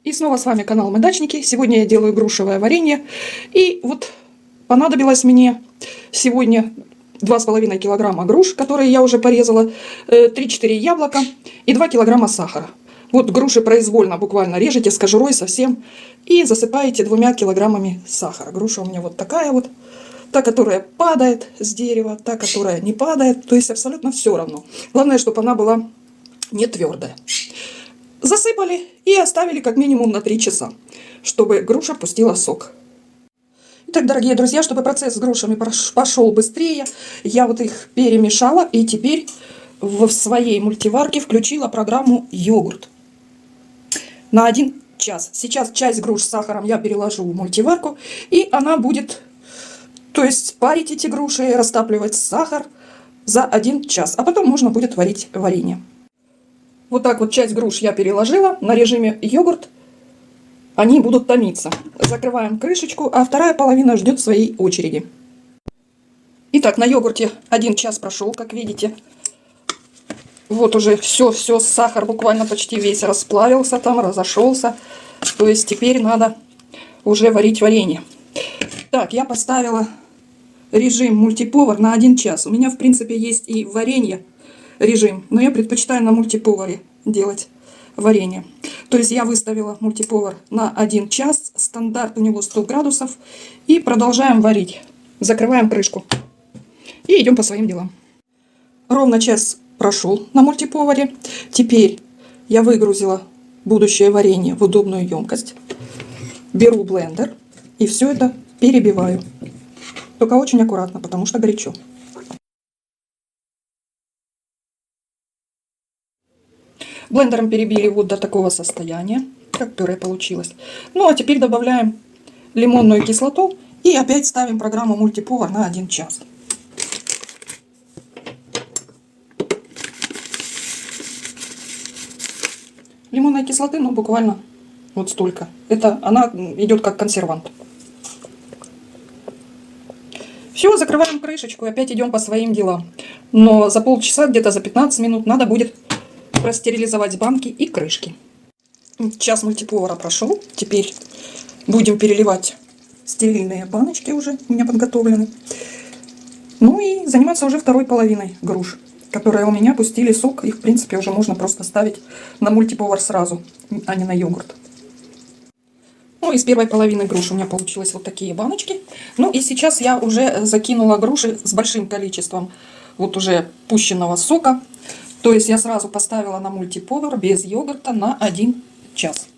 И снова с вами канал Мы Дачники. Сегодня я делаю грушевое варенье. И вот понадобилось мне сегодня 2,5 килограмма груш, которые я уже порезала, 3-4 яблока и 2 килограмма сахара. Вот груши произвольно буквально режете с кожурой совсем и засыпаете 2 килограммами сахара. Груша у меня вот такая вот. Та, которая падает с дерева, та, которая не падает. То есть абсолютно все равно. Главное, чтобы она была не твердая. Засыпали и оставили как минимум на 3 часа, чтобы груша пустила сок. Итак, дорогие друзья, чтобы процесс с грушами пошел быстрее, я вот их перемешала и теперь в своей мультиварке включила программу йогурт на 1 час. Сейчас часть груш с сахаром я переложу в мультиварку, и она будет, то есть парить эти груши, растапливать сахар за 1 час, а потом можно будет варить варенье. Вот так вот часть груш я переложила на режиме йогурт. Они будут томиться. Закрываем крышечку, а вторая половина ждет своей очереди. Итак, на йогурте 1 час прошел, как видите. Вот уже все, сахар буквально почти весь расплавился, там разошелся. То есть теперь надо уже варить варенье. Так, я поставила режим мультиповар на 1 час. У меня, в принципе, есть и варенье режим, но я предпочитаю на мультиповаре делать варенье. То есть я выставила мультиповар на 1 час, стандарт у него 100 градусов, и продолжаем варить. Закрываем крышку и идем по своим делам. Ровно час прошел на мультиповаре. Теперь я выгрузила будущее варенье в удобную емкость, беру блендер и все это перебиваю. Только очень аккуратно, потому что горячо. Блендером перебили вот до такого состояния, как пюре получилось. Ну а теперь добавляем лимонную кислоту и опять ставим программу мультиповар на 1 час. Лимонной кислоты, ну буквально вот столько. Это она идет как консервант. Все, закрываем крышечку и опять идем по своим делам. Но за полчаса, где-то за 15 минут надо будет простерилизовать банки и крышки. Час мультиповара прошел. Теперь будем переливать стерильные баночки, уже у меня подготовлены. Ну и заниматься уже второй половиной груш, которые у меня пустили сок. Их, в принципе, уже можно просто ставить на мультиповар сразу, а не на йогурт. Ну, из первой половины груш у меня получилось вот такие баночки. Ну и сейчас я уже закинула груши с большим количеством вот уже пущенного сока. То есть я сразу поставила на мультиповар без йогурта на 1 час.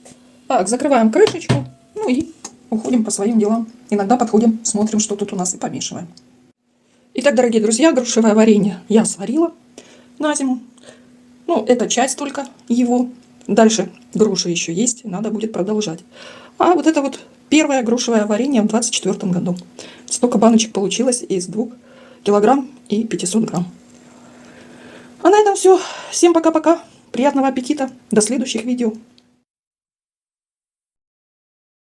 Так, закрываем крышечку, ну и уходим по своим делам. Иногда подходим, смотрим, что тут у нас, и помешиваем. Итак, дорогие друзья, грушевое варенье я сварила на зиму. Ну, это часть только его. Дальше груши еще есть, надо будет продолжать. А вот это вот первое грушевое варенье в 2024 году. Столько баночек получилось из 2 килограмм и 500 грамм. А на этом все. Всем пока-пока. Приятного аппетита. До следующих видео.